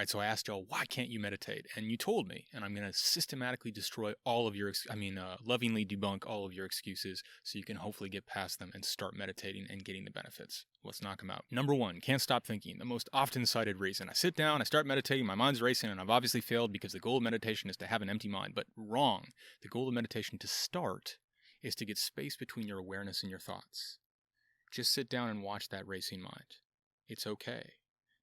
All right, so I asked y'all, why can't you meditate? And you told me, and I'm going to systematically destroy all of your, lovingly debunk all of your excuses so you can hopefully get past them and start meditating and getting the benefits. Let's knock them out. Number one, can't stop thinking. The most often cited reason. I sit down, I start meditating, my mind's racing, and I've obviously failed because the goal of meditation is to have an empty mind. But wrong. The goal of meditation to start is to get space between your awareness and your thoughts. Just sit down and watch that racing mind. It's okay.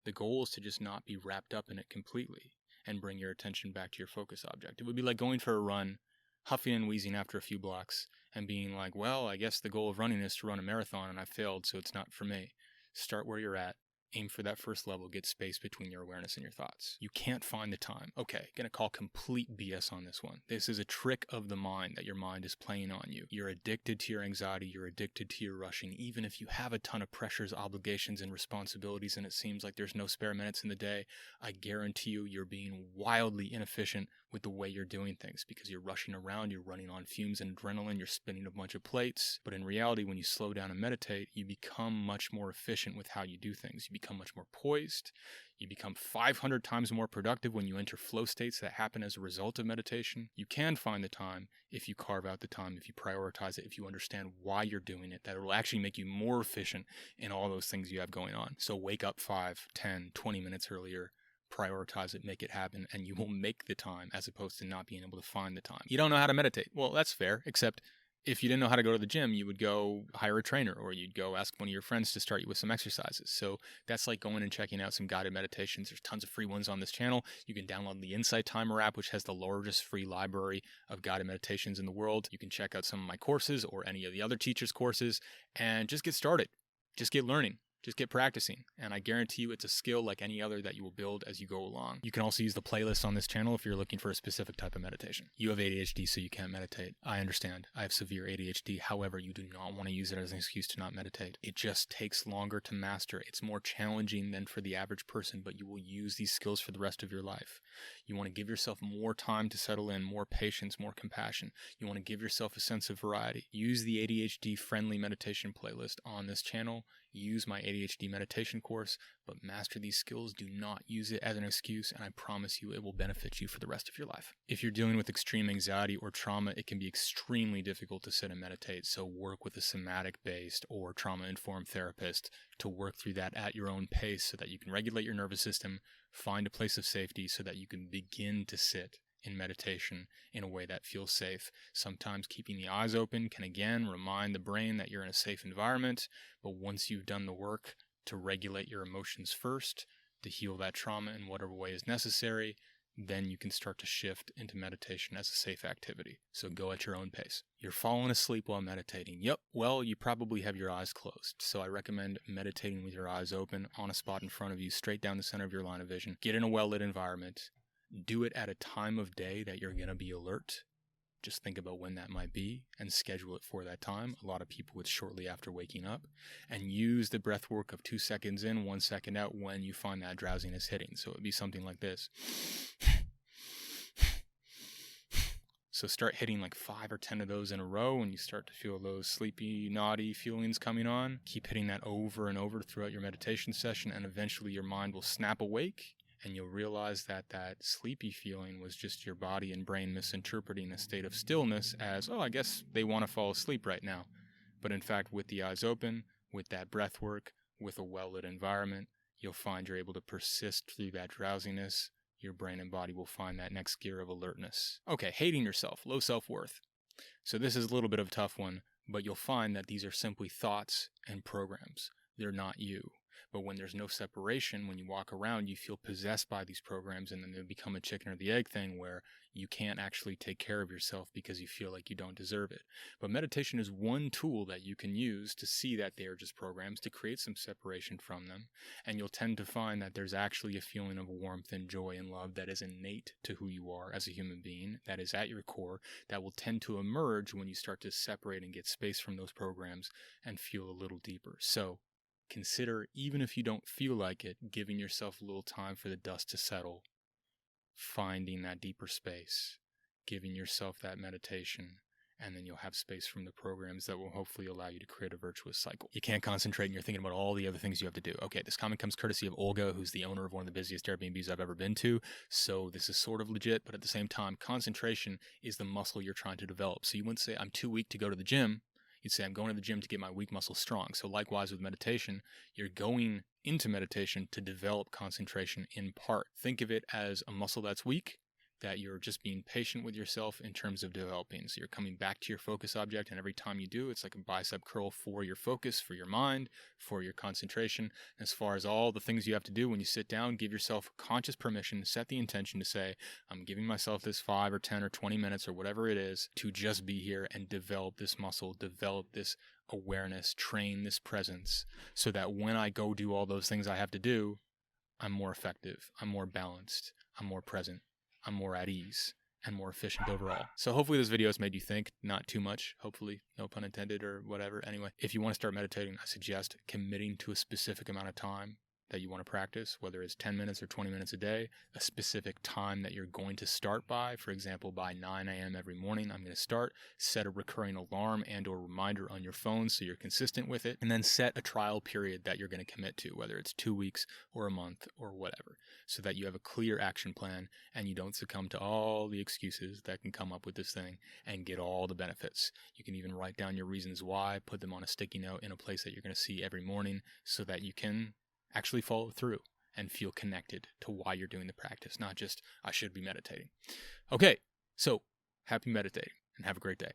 The goal is to just not be wrapped up in it completely and bring your attention back to your focus object. It would be like going for a run, huffing and wheezing after a few blocks, and being like, well, I guess the goal of running is to run a marathon and I failed, so it's not for me. Start where you're at. Aim for that first level. Get space between your awareness and your thoughts. You can't find the time. Okay, gonna call complete BS on this one. This is a trick of the mind that your mind is playing on you. You're addicted to your anxiety. You're addicted to your rushing. Even if you have a ton of pressures, obligations, and responsibilities, and it seems like there's no spare minutes in the day, I guarantee you're being wildly inefficient with the way you're doing things because you're rushing around, you're running on fumes and adrenaline, you're spinning a bunch of plates. But in reality, when you slow down and meditate, you become much more efficient with how you do things. You become much more poised. You become 500 times more productive when you enter flow states that happen as a result of meditation. You can find the time if you carve out the time, if you prioritize it, if you understand why you're doing it, that it will actually make you more efficient in all those things you have going on. So wake up 5, 10, 20 minutes earlier. Prioritize it, make it happen, and you will make the time as opposed to not being able to find the time. You don't know how to meditate. Well, that's fair, except if you didn't know how to go to the gym, you would go hire a trainer or you'd go ask one of your friends to start you with some exercises. So that's like going and checking out some guided meditations. There's tons of free ones on this channel. You can download the Insight Timer app, which has the largest free library of guided meditations in the world. You can check out some of my courses or any of the other teachers' courses and just get started. Just get learning. Just get practicing, and I guarantee you it's a skill like any other that you will build as you go along. You can also use the playlist on this channel if you're looking for a specific type of meditation. You have ADHD, so you can't meditate. I understand. I have severe ADHD. However, you do not want to use it as an excuse to not meditate. It just takes longer to master. It's more challenging than for the average person, but you will use these skills for the rest of your life. You want to give yourself more time to settle in, more patience, more compassion. You want to give yourself a sense of variety. Use the ADHD-friendly meditation playlist on this channel. Use my ADHD meditation course, but master these skills. Do not use it as an excuse, and I promise you it will benefit you for the rest of your life. If you're dealing with extreme anxiety or trauma, it can be extremely difficult to sit and meditate, so work with a somatic-based or trauma-informed therapist to work through that at your own pace so that you can regulate your nervous system, find a place of safety so that you can begin to sit in meditation in a way that feels safe. Sometimes keeping the eyes open can again remind the brain that you're in a safe environment, but once you've done the work to regulate your emotions first, to heal that trauma in whatever way is necessary, then you can start to shift into meditation as a safe activity. So go at your own pace. You're falling asleep while meditating. Yep, well, you probably have your eyes closed. So I recommend meditating with your eyes open on a spot in front of you, straight down the center of your line of vision. Get in a well-lit environment. Do it at a time of day that you're going to be alert. Just think about when that might be and schedule it for that time. A lot of people, it's shortly after waking up. And use the breath work of 2 seconds in, 1 second out when you find that drowsiness hitting. So it'd be something like this. So start hitting like 5 or 10 of those in a row when you start to feel those sleepy, naughty feelings coming on. Keep hitting that over and over throughout your meditation session, and eventually your mind will snap awake. And you'll realize that that sleepy feeling was just your body and brain misinterpreting a state of stillness as, oh, I guess they want to fall asleep right now. But in fact, with the eyes open, with that breath work, with a well-lit environment, you'll find you're able to persist through that drowsiness. Your brain and body will find that next gear of alertness. Okay, hating yourself, low self-worth. So this is a little bit of a tough one, but you'll find that these are simply thoughts and programs. They're not you. But when there's no separation, when you walk around, you feel possessed by these programs, and then they become a chicken or the egg thing where you can't actually take care of yourself because you feel like you don't deserve it. But meditation is one tool that you can use to see that they are just programs, to create some separation from them. And you'll tend to find that there's actually a feeling of warmth and joy and love that is innate to who you are as a human being, that is at your core, that will tend to emerge when you start to separate and get space from those programs and feel a little deeper. So consider, even if you don't feel like it, giving yourself a little time for the dust to settle, finding that deeper space, giving yourself that meditation, and then you'll have space from the programs that will hopefully allow you to create a virtuous cycle. You can't concentrate and you're thinking about all the other things you have to do. Okay, this comment comes courtesy of Olga, who's the owner of one of the busiest Airbnbs I've ever been to. So this is sort of legit, but at the same time, concentration is the muscle you're trying to develop. So you wouldn't say, I'm too weak to go to the gym. You'd say, I'm going to the gym to get my weak muscle strong. So likewise with meditation, you're going into meditation to develop concentration in part. Think of it as a muscle that's weak, that you're just being patient with yourself in terms of developing. So you're coming back to your focus object, and every time you do, it's like a bicep curl for your focus, for your mind, for your concentration. As far as all the things you have to do when you sit down, give yourself conscious permission, set the intention to say, I'm giving myself this 5 or 10 or 20 minutes or whatever it is to just be here and develop this muscle, develop this awareness, train this presence, so that when I go do all those things I have to do, I'm more effective, I'm more balanced, I'm more present, I'm more at ease, and more efficient overall. So hopefully this video has made you think, not too much, hopefully, no pun intended or whatever. Anyway, if you want to start meditating, I suggest committing to a specific amount of time that you want to practice, whether it's 10 minutes or 20 minutes a day, a specific time that you're going to start by. For example, by 9 a.m. every morning, I'm going to start. Set a recurring alarm and or reminder on your phone so you're consistent with it. And then set a trial period that you're going to commit to, whether it's 2 weeks or a month or whatever, so that you have a clear action plan and you don't succumb to all the excuses that can come up with this thing and get all the benefits. You can even write down your reasons why, put them on a sticky note in a place that you're going to see every morning so that you can actually follow through and feel connected to why you're doing the practice, not just, I should be meditating. Okay, so happy meditating and have a great day.